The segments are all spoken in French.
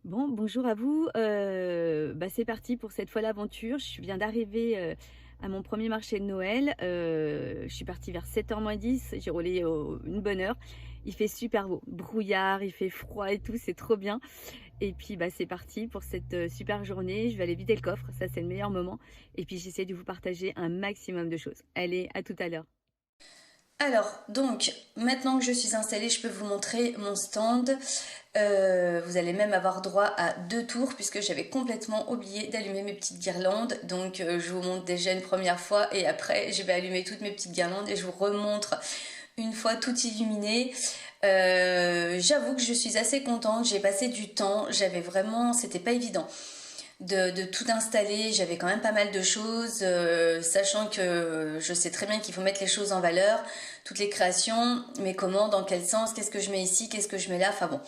Bonjour à vous. C'est parti pour cette fois l'aventure. Je viens d'arriver à mon premier marché de Noël. Je suis partie vers 7h moins 10. J'ai roulé une bonne heure. Il fait super beau. Brouillard, il fait froid et tout, c'est trop bien. Et puis c'est parti pour cette super journée. Je vais aller vider le coffre, ça c'est le meilleur moment. Et puis j'essaie de vous partager un maximum de choses. Allez, à tout à l'heure. Alors, donc, maintenant que je suis installée, je peux vous montrer mon stand. Vous allez même avoir droit à 2 tours puisque j'avais complètement oublié d'allumer mes petites guirlandes. Donc, je vous montre déjà une première fois et après, je vais allumer toutes mes petites guirlandes et je vous remontre une fois tout illuminé. J'avoue que je suis assez contente. J'ai passé du temps. C'était pas évident de tout installer. J'avais quand même pas mal de choses, sachant que je sais très bien qu'il faut mettre les choses en valeur, toutes les créations, mais comment, dans quel sens, qu'est-ce que je mets ici, qu'est-ce que je mets là, enfin bon.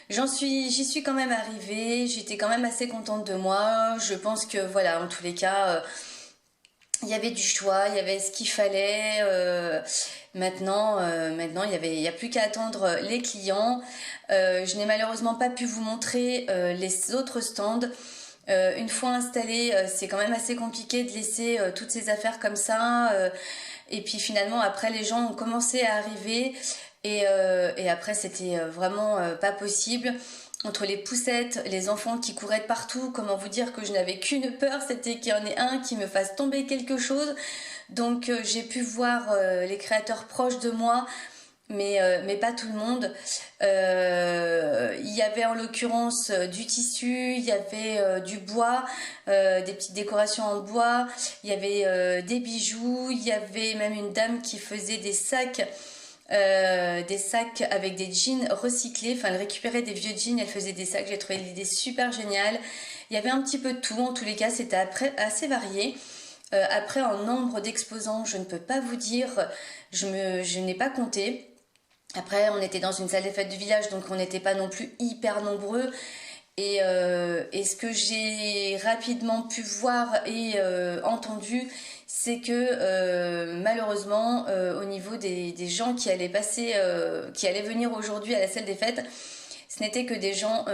J'y suis quand même arrivée, j'étais quand même assez contente de moi. Je pense que voilà, en tous les cas, il y avait du choix, il y avait ce qu'il fallait. Maintenant, il y a plus qu'à attendre les clients. Je n'ai malheureusement pas pu vous montrer les autres stands. Une fois installé, c'est quand même assez compliqué de laisser toutes ces affaires comme ça. Et puis finalement, après, les gens ont commencé à arriver. Et après, c'était vraiment pas possible. Entre les poussettes, les enfants qui couraient de partout, comment vous dire que je n'avais qu'une peur, c'était qu'il y en ait un qui me fasse tomber quelque chose. Donc j'ai pu voir les créateurs proches de moi, mais pas tout le monde. Il y avait en l'occurrence du tissu, il y avait du bois, des petites décorations en bois, il y avait des bijoux, il y avait même une dame qui faisait des sacs avec des jeans recyclés. Enfin, elle récupérait des vieux jeans, elle faisait des sacs. J'ai trouvé l'idée super géniale. Il y avait un petit peu de tout. En tous les cas, c'était assez varié. Après, en nombre d'exposants, je ne peux pas vous dire. Je n'ai pas compté. Après, on était dans une salle des fêtes du village, donc on n'était pas non plus hyper nombreux. Et ce que j'ai rapidement pu voir et entendu, c'est que malheureusement, au niveau des gens qui allaient venir aujourd'hui à la salle des fêtes, ce n'était que des gens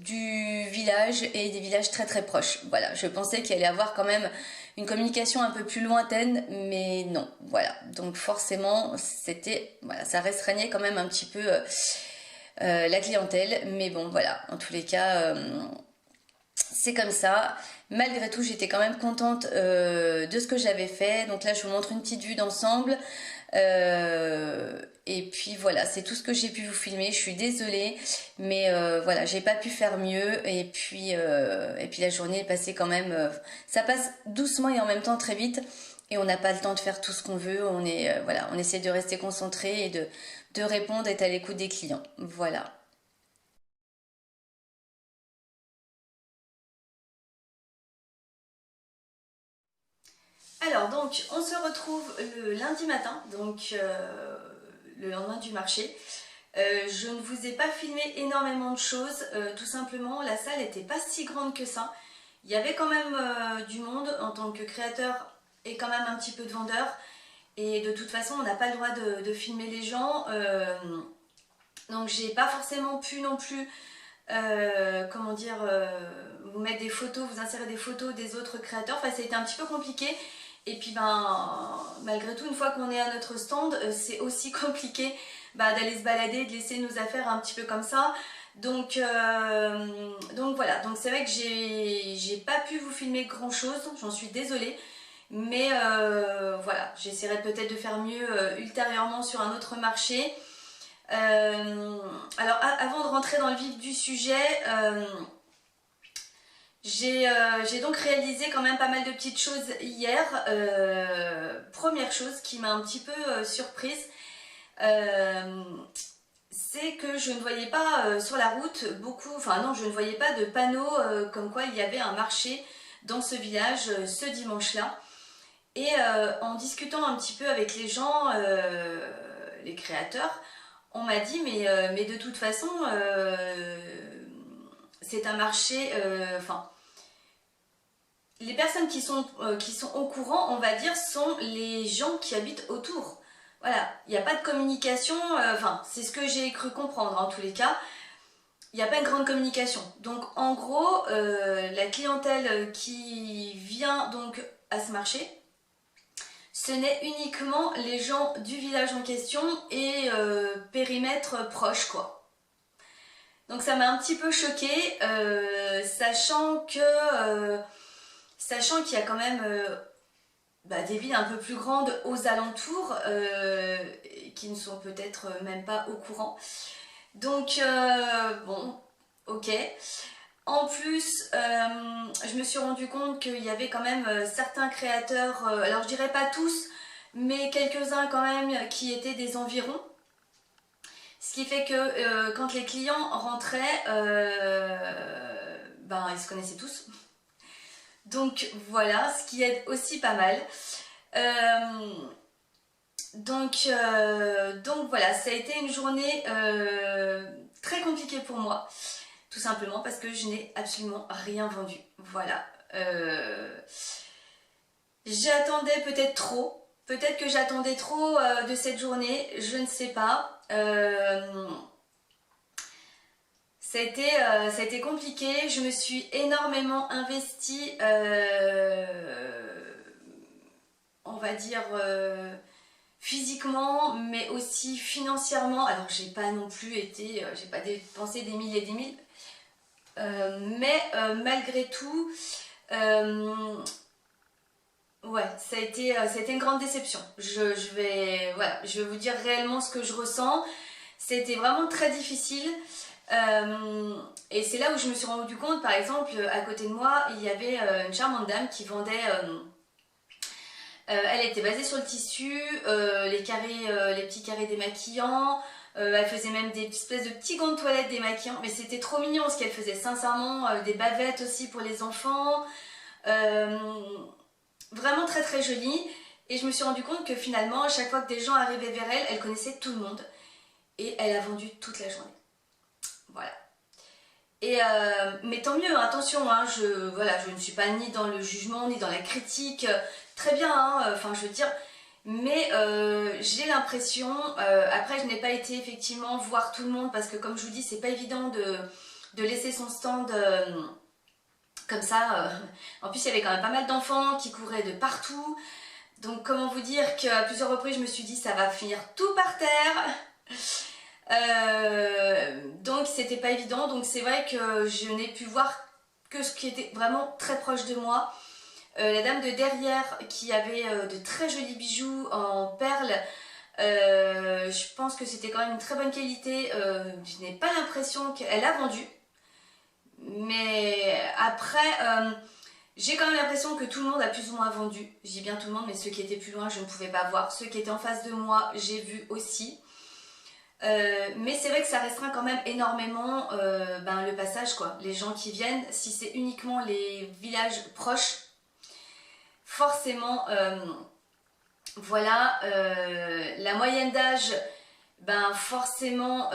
du village et des villages très très proches. Voilà, je pensais qu'il allait y avoir quand même une communication un peu plus lointaine, mais non. Voilà, donc forcément, voilà, ça restreignait quand même un petit peu la clientèle, mais bon, voilà, en tous les cas, c'est comme ça. Malgré tout, j'étais quand même contente de ce que j'avais fait. Donc là, je vous montre une petite vue d'ensemble. Et puis voilà, c'est tout ce que j'ai pu vous filmer. Je suis désolée, mais voilà, j'ai pas pu faire mieux. Et puis la journée est passée quand même. Ça passe doucement et en même temps très vite. Et on n'a pas le temps de faire tout ce qu'on veut. Voilà, on essaie de rester concentré et de répondre, être à l'écoute des clients. Voilà. Alors donc, on se retrouve le lundi matin, donc le lendemain du marché. Je ne vous ai pas filmé énormément de choses, tout simplement la salle n'était pas si grande que ça. Il y avait quand même du monde en tant que créateur et quand même un petit peu de vendeur. Et de toute façon, on n'a pas le droit de filmer les gens. Donc j'ai pas forcément pu non plus, comment dire, vous mettre des photos, vous insérer des photos des autres créateurs. Enfin, ça a été un petit peu compliqué. Et puis malgré tout, une fois qu'on est à notre stand, c'est aussi compliqué d'aller se balader, de laisser nos affaires un petit peu comme ça. Donc voilà, donc c'est vrai que j'ai pas pu vous filmer grand chose, j'en suis désolée. Mais voilà, j'essaierai peut-être de faire mieux ultérieurement sur un autre marché. Alors avant de rentrer dans le vif du sujet, j'ai donc réalisé quand même pas mal de petites choses hier. Première chose qui m'a un petit peu surprise, euh, c'est que je ne voyais pas sur la route enfin non, je ne voyais pas de panneaux comme quoi il y avait un marché dans ce village ce dimanche-là. Et en discutant un petit peu avec les gens, les créateurs, on m'a dit mais de toute façon c'est un marché, enfin les personnes qui sont au courant, on va dire, sont les gens qui habitent autour. Voilà, il n'y a pas de communication, enfin, c'est ce que j'ai cru comprendre en tous les cas. il n'y a pas une grande communication. Donc en gros, la clientèle qui vient donc à ce marché, ce n'est uniquement les gens du village en question et périmètre proche, quoi. Donc ça m'a un petit peu choquée, sachant qu'il y a quand même des villes un peu plus grandes aux alentours qui ne sont peut-être même pas au courant. Donc bon, ok. En plus, je me suis rendu compte qu'il y avait quand même certains créateurs, alors je dirais pas tous, mais quelques-uns quand même qui étaient des environs. Ce qui fait que quand les clients rentraient, ils se connaissaient tous. Donc voilà, ce qui aide aussi pas mal. Donc voilà, ça a été une journée très compliquée pour moi. Tout simplement parce que je n'ai absolument rien vendu. Voilà. J'attendais peut-être trop. Peut-être que j'attendais trop de cette journée. Je ne sais pas. Ça a été compliqué. Je me suis énormément investie, on va dire, physiquement, mais aussi financièrement. Alors, j'ai pas non plus été, j'ai pas dépensé des mille et des mille. Mais malgré tout, ouais, ça a été une grande déception. Je vais vous dire réellement ce que je ressens. C'était vraiment très difficile. Et c'est là où je me suis rendu compte, par exemple, à côté de moi, il y avait une charmante dame qui vendait. Elle était basée sur le tissu, les petits carrés démaquillants. Elle faisait même des espèces de petits gants de toilette démaquillants. Mais c'était trop mignon ce qu'elle faisait, sincèrement. Des bavettes aussi pour les enfants. Vraiment très très joli. Et je me suis rendu compte que finalement, à chaque fois que des gens arrivaient vers elle, elle connaissait tout le monde. Et elle a vendu toute la journée. Voilà. Et mais tant mieux, attention, hein, je ne suis pas ni dans le jugement, ni dans la critique. Très bien, hein, enfin je veux dire. Mais j'ai l'impression, après je n'ai pas été effectivement voir tout le monde parce que comme je vous dis, c'est pas évident de laisser son stand comme ça. En plus, il y avait quand même pas mal d'enfants qui couraient de partout. Donc comment vous dire qu'à plusieurs reprises, je me suis dit ça va finir tout par terre. Donc c'était pas évident. Donc c'est vrai que je n'ai pu voir que ce qui était vraiment très proche de moi. La dame de derrière qui avait de très jolis bijoux en perles. Je pense que c'était quand même une très bonne qualité. Je n'ai pas l'impression qu'elle a vendu. Mais après, j'ai quand même l'impression que tout le monde a plus ou moins vendu. Je dis bien tout le monde, mais ceux qui étaient plus loin, je ne pouvais pas voir. Ceux qui étaient en face de moi, j'ai vu aussi. Mais c'est vrai que ça restreint quand même énormément le passage, quoi. Les gens qui viennent, si c'est uniquement les villages proches, forcément, voilà, la moyenne d'âge, forcément,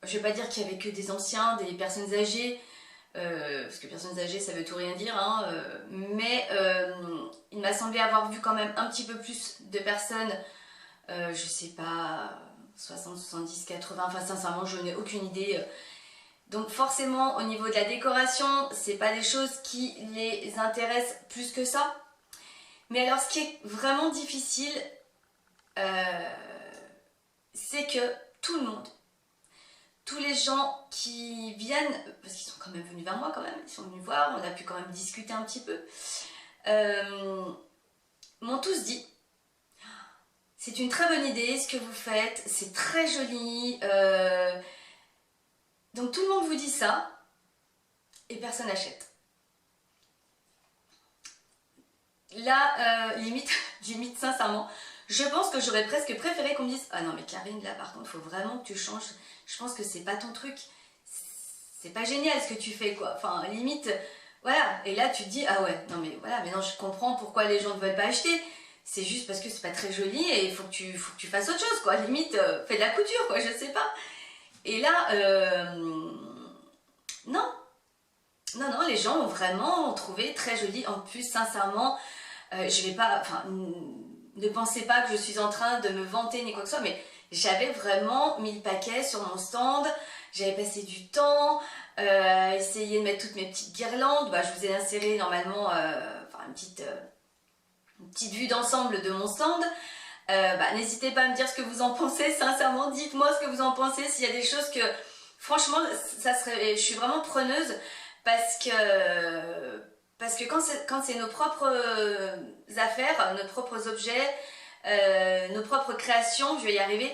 je vais pas dire qu'il y avait que des anciens, des personnes âgées, parce que personnes âgées ça veut tout rien dire, hein, mais il m'a semblé avoir vu quand même un petit peu plus de personnes, je sais pas, 60, 70, 80, enfin sincèrement je n'ai aucune idée. Donc forcément au niveau de la décoration, c'est pas des choses qui les intéressent plus que ça. Mais alors ce qui est vraiment difficile, c'est que tout le monde, tous les gens qui viennent, parce qu'ils sont quand même venus vers moi quand même, ils sont venus voir, on a pu quand même discuter un petit peu, m'ont tous dit c'est une très bonne idée ce que vous faites, c'est très joli. Donc tout le monde vous dit ça et personne n'achète. Là, limite sincèrement, je pense que j'aurais presque préféré qu'on me dise ah non mais Karine là par contre faut vraiment que tu changes, je pense que c'est pas ton truc, c'est pas génial ce que tu fais quoi, enfin limite voilà, et là tu te dis ah ouais non mais voilà, mais non je comprends pourquoi les gens ne veulent pas acheter, c'est juste parce que c'est pas très joli et il faut que tu fasses autre chose quoi, limite fais de la couture quoi, je sais pas. Et là non, les gens ont vraiment trouvé très joli, en plus sincèrement je vais pas, enfin ne pensez pas que je suis en train de me vanter ni quoi que ce soit, mais j'avais vraiment mis le paquet sur mon stand. j'avais passé du temps, essayer de mettre toutes mes petites guirlandes. Bah, je vous ai inséré normalement une petite vue d'ensemble de mon stand. N'hésitez pas à me dire ce que vous en pensez, sincèrement, dites-moi ce que vous en pensez, s'il y a des choses que, franchement, je suis vraiment preneuse, parce que quand c'est nos propres affaires, nos propres objets, nos propres créations, je vais y arriver,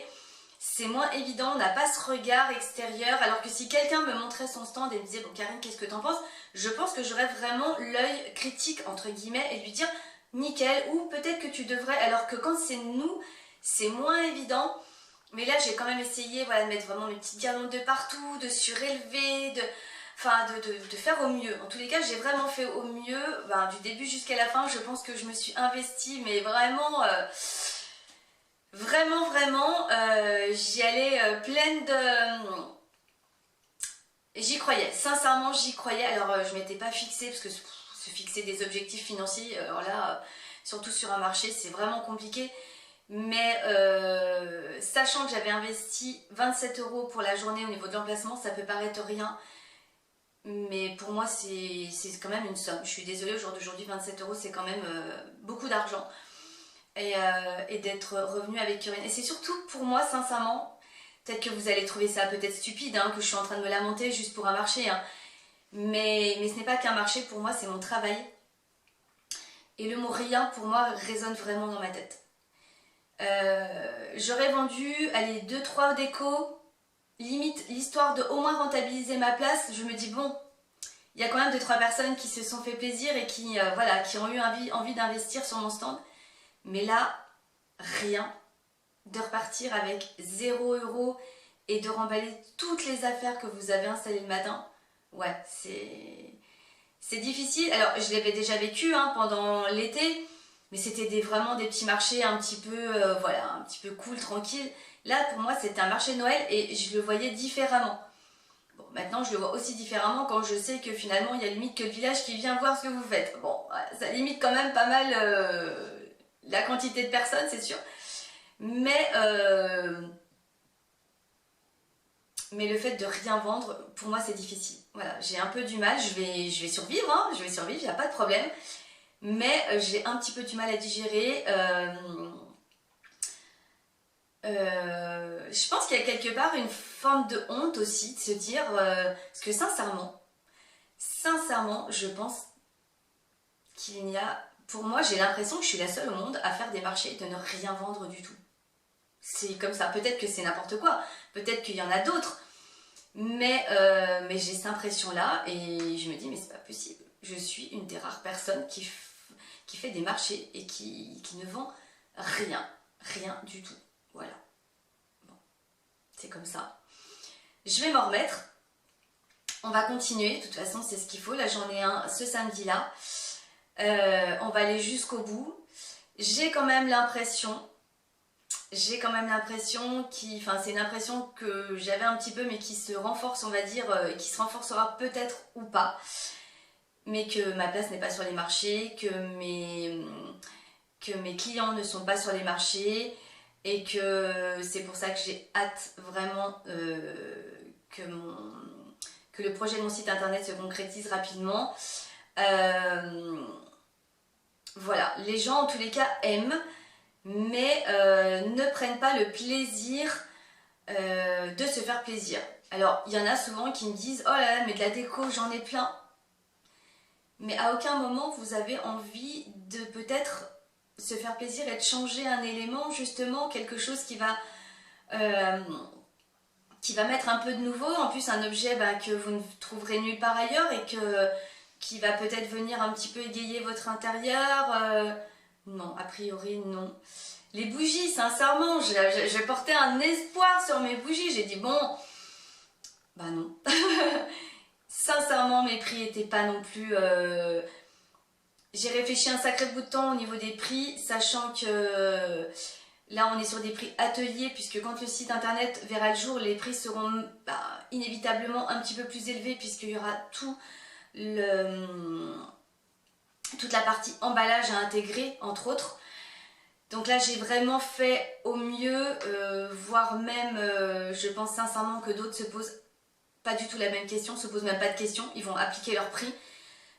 c'est moins évident, on n'a pas ce regard extérieur, alors que si quelqu'un me montrait son stand et me disait, bon Karine, qu'est-ce que t'en penses? Je pense que j'aurais vraiment l'œil critique, entre guillemets, et lui dire, nickel, ou peut-être que tu devrais, alors que quand c'est nous, c'est moins évident. Mais là, j'ai quand même essayé, voilà, de mettre vraiment mes petites guirlandes de partout, de surélever, de faire au mieux. En tous les cas, j'ai vraiment fait au mieux, du début jusqu'à la fin. Je pense que je me suis investie, mais vraiment, vraiment, j'y allais pleine de... J'y croyais, sincèrement, j'y croyais. Alors, je m'étais pas fixée, parce que se fixer des objectifs financiers, alors là, surtout sur un marché, c'est vraiment compliqué. Mais sachant que j'avais investi 27 € pour la journée au niveau de l'emplacement, ça peut paraître rien. Mais pour moi, c'est quand même une somme. Je suis désolée, au jour d'aujourd'hui, 27 € c'est quand même beaucoup d'argent. Et d'être revenu avec rien. Et c'est surtout pour moi, sincèrement, peut-être que vous allez trouver ça peut-être stupide, hein, que je suis en train de me lamenter juste pour un marché. Hein. Mais ce n'est pas qu'un marché, pour moi, c'est mon travail. Et le mot rien, pour moi, résonne vraiment dans ma tête. J'aurais vendu, allez, 2-3 décos, limite, l'histoire de au moins rentabiliser ma place. Je me dis, bon, il y a quand même 2-3 personnes qui se sont fait plaisir et qui ont eu envie d'investir sur mon stand. Mais là, rien. De repartir avec 0 € et de remballer toutes les affaires que vous avez installées le matin. Ouais, c'est difficile. Alors, je l'avais déjà vécu pendant l'été, mais c'était vraiment des petits marchés un petit peu, un petit peu cool, tranquille. Là, pour moi, c'était un marché de Noël et je le voyais différemment. Bon, maintenant, je le vois aussi différemment quand je sais que finalement, il y a limite que le village qui vient voir ce que vous faites. Bon, ça limite quand même pas mal la quantité de personnes, c'est sûr. Mais le fait de rien vendre, pour moi, c'est difficile. Voilà, j'ai un peu du mal, je vais survivre, hein, il n'y a pas de problème. Mais j'ai un petit peu du mal à digérer. Je pense qu'il y a quelque part une forme de honte aussi, de se dire... parce que sincèrement, je pense qu'il y a... Pour moi, j'ai l'impression que je suis la seule au monde à faire des marchés et de ne rien vendre du tout. C'est comme ça. Peut-être que c'est n'importe quoi. Peut-être qu'il y en a d'autres. Mais j'ai cette impression-là et je me dis, mais c'est pas possible. Je suis une des rares personnes qui fait des marchés et qui ne vend rien. Rien du tout. Voilà. Bon. C'est comme ça. Je vais m'en remettre. On va continuer. De toute façon, c'est ce qu'il faut. Là, j'en ai un ce samedi-là. On va aller jusqu'au bout. J'ai quand même l'impression c'est une impression que j'avais un petit peu, mais qui se renforce, on va dire, qui se renforcera peut-être ou pas, mais que ma place n'est pas sur les marchés, que mes clients ne sont pas sur les marchés, et que c'est pour ça que j'ai hâte vraiment que le projet de mon site internet se concrétise rapidement. Voilà, les gens en tous les cas aiment, mais ne prennent pas le plaisir de se faire plaisir. Alors, il y en a souvent qui me disent « Oh là là, mais de la déco, j'en ai plein !» Mais à aucun moment, vous avez envie de peut-être se faire plaisir et de changer un élément, justement, quelque chose qui va mettre un peu de nouveau. En plus, un objet que vous ne trouverez nulle part ailleurs et qui va peut-être venir un petit peu égayer votre intérieur. Non, a priori, non. Les bougies, sincèrement, j'ai porté un espoir sur mes bougies. J'ai dit, bon, non. Sincèrement, mes prix n'étaient pas non plus... J'ai réfléchi un sacré bout de temps au niveau des prix, sachant que là, on est sur des prix ateliers, puisque quand le site internet verra le jour, les prix seront inévitablement un petit peu plus élevés, puisqu'il y aura toute la partie emballage à intégrer, entre autres. Donc là, j'ai vraiment fait au mieux, voire même, je pense sincèrement que d'autres se posent pas du tout la même question, se posent même pas de questions, ils vont appliquer leur prix.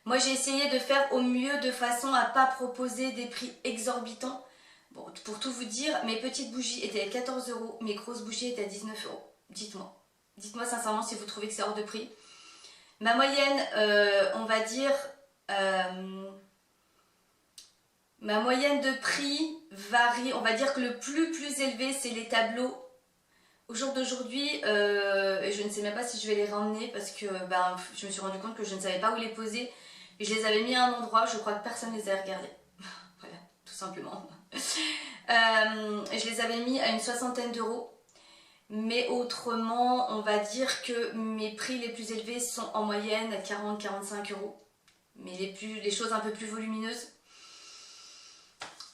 Moi j'ai essayé de faire au mieux de façon à pas proposer des prix exorbitants. Bon, pour tout vous dire, mes petites bougies étaient à 14 €, mes grosses bougies étaient à 19 €. Dites-moi. Dites-moi sincèrement si vous trouvez que c'est hors de prix. Ma moyenne, on va dire, ma moyenne de prix varie. On va dire que le plus élevé, c'est les tableaux. Au jour d'aujourd'hui, et je ne sais même pas si je vais les ramener parce que je me suis rendu compte que je ne savais pas où les poser. Et je les avais mis à un endroit, je crois que personne ne les a regardés. Voilà, tout simplement. Je les avais mis à une 60aine d'euros. Mais autrement, on va dire que mes prix les plus élevés sont en moyenne à 40-45 €. Mais les choses un peu plus volumineuses.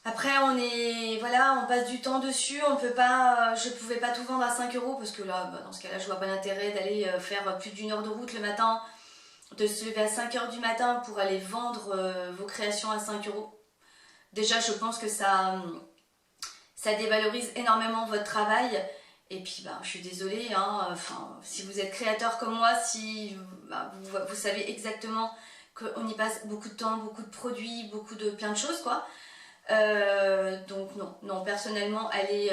Après, on passe du temps dessus, je pouvais pas tout vendre à 5 € parce que là, dans ce cas-là, je vois pas l'intérêt d'aller faire plus d'1 heure de route le matin, de se lever à 5 h du matin pour aller vendre vos créations à 5 €. Déjà, je pense que ça dévalorise énormément votre travail. Et puis, je suis désolée, hein, si vous êtes créateur comme moi, si vous savez exactement qu'on y passe beaucoup de temps, beaucoup de produits, plein de choses, quoi. Donc non, personnellement, aller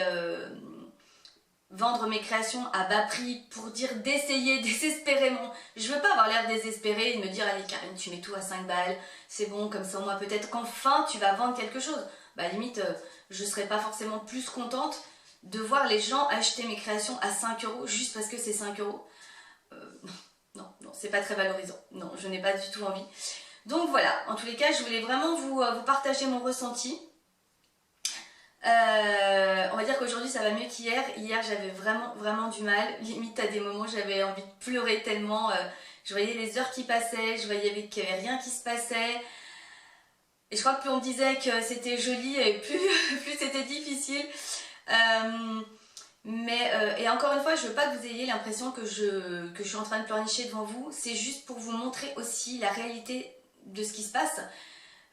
vendre mes créations à bas prix pour dire d'essayer désespérément. Je veux pas avoir l'air désespérée et me dire allez Karine, tu mets tout à 5 balles, c'est bon, comme ça au moins peut-être qu'enfin tu vas vendre quelque chose. Limite, je serais pas forcément plus contente de voir les gens acheter mes créations à 5 € juste parce que c'est 5 €. Non, c'est pas très valorisant. Non, je n'ai pas du tout envie. Donc voilà, en tous les cas, je voulais vraiment vous partager mon ressenti. On va dire qu'aujourd'hui ça va mieux qu'hier. Hier j'avais vraiment du mal. Limite à des moments j'avais envie de pleurer tellement je voyais les heures qui passaient, je voyais qu'il n'y avait rien qui se passait. Et je crois que plus on me disait que c'était joli et plus c'était difficile. Et encore une fois, je veux pas que vous ayez l'impression que je suis en train de pleurnicher devant vous. C'est juste pour vous montrer aussi la réalité de ce qui se passe.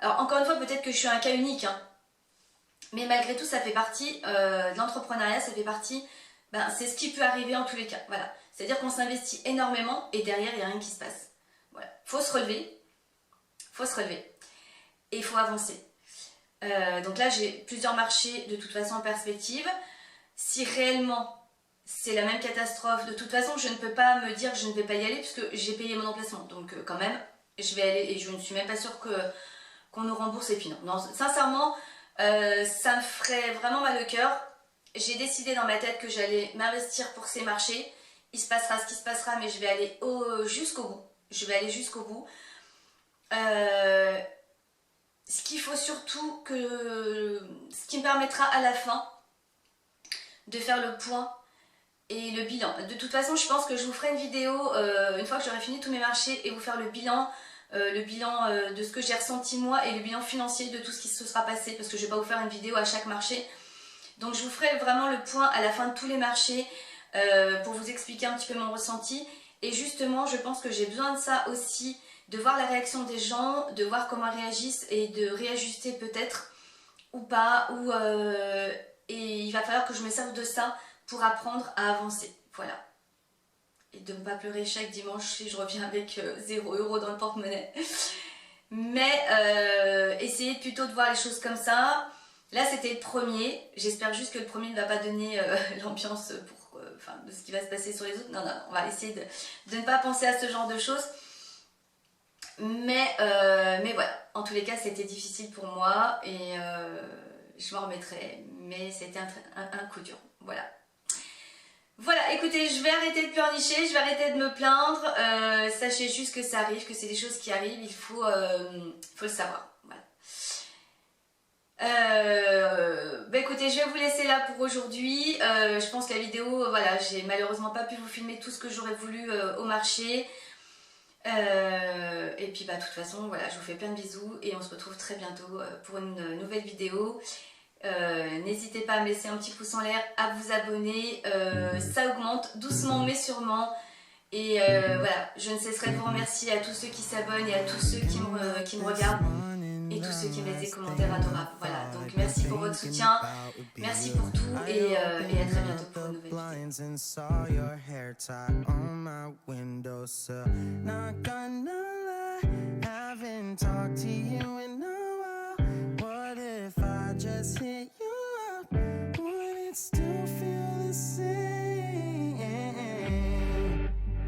Alors encore une fois, peut-être que je suis un cas unique, hein. Mais malgré tout, ça fait partie de l'entrepreneuriat, ça fait partie, c'est ce qui peut arriver en tous les cas. Voilà. C'est-à-dire qu'on s'investit énormément et derrière, il n'y a rien qui se passe. Voilà. Faut se relever et il faut avancer. Donc là, j'ai plusieurs marchés de toute façon en perspective. Si réellement c'est la même catastrophe, de toute façon, je ne peux pas me dire que je ne vais pas y aller puisque j'ai payé mon emplacement. Donc quand même, je vais aller et je ne suis même pas sûre qu'on nous rembourse. Et puis non, sincèrement, ça me ferait vraiment mal au cœur. J'ai décidé dans ma tête que j'allais m'investir pour ces marchés. Il se passera ce qui se passera, mais je vais aller jusqu'au bout. Je vais aller jusqu'au bout. Ce qu'il faut surtout ce qui me permettra à la fin de faire le point et le bilan. De toute façon, je pense que je vous ferai une vidéo une fois que j'aurai fini tous mes marchés et vous faire le bilan de ce que j'ai ressenti moi et le bilan financier de tout ce qui se sera passé parce que je ne vais pas vous faire une vidéo à chaque marché. Donc je vous ferai vraiment le point à la fin de tous les marchés pour vous expliquer un petit peu mon ressenti. Et justement, je pense que j'ai besoin de ça aussi, de voir la réaction des gens, de voir comment ils réagissent et de réajuster peut-être ou pas. Et il va falloir que je me serve de ça pour apprendre à avancer. Voilà. Et de ne pas pleurer chaque dimanche si je reviens avec 0 € dans le porte-monnaie. Mais essayez plutôt de voir les choses comme ça. Là, c'était le premier. J'espère juste que le premier ne va pas donner l'ambiance de ce qui va se passer sur les autres. Non, on va essayer de ne pas penser à ce genre de choses. Mais voilà, en tous les cas, c'était difficile pour moi et je m'en remettrai. Mais c'était un coup dur. Voilà. Voilà, écoutez, je vais arrêter de pleurnicher, je vais arrêter de me plaindre. Sachez juste que ça arrive, que c'est des choses qui arrivent, il faut le savoir. Voilà. Écoutez, je vais vous laisser là pour aujourd'hui. Je pense que la vidéo, voilà, j'ai malheureusement pas pu vous filmer tout ce que j'aurais voulu au marché. Et puis de toute façon, voilà, je vous fais plein de bisous et on se retrouve très bientôt pour une nouvelle vidéo. N'hésitez pas à me laisser un petit pouce en l'air, à vous abonner, ça augmente doucement mais sûrement. Et voilà, je ne cesserai de vous remercier à tous ceux qui s'abonnent et à tous ceux qui me regardent. Et et tous ceux qui mettent des commentaires adorables. Voilà, donc merci pour votre soutien, merci pour tout et à très bientôt pour une nouvelle vidéo.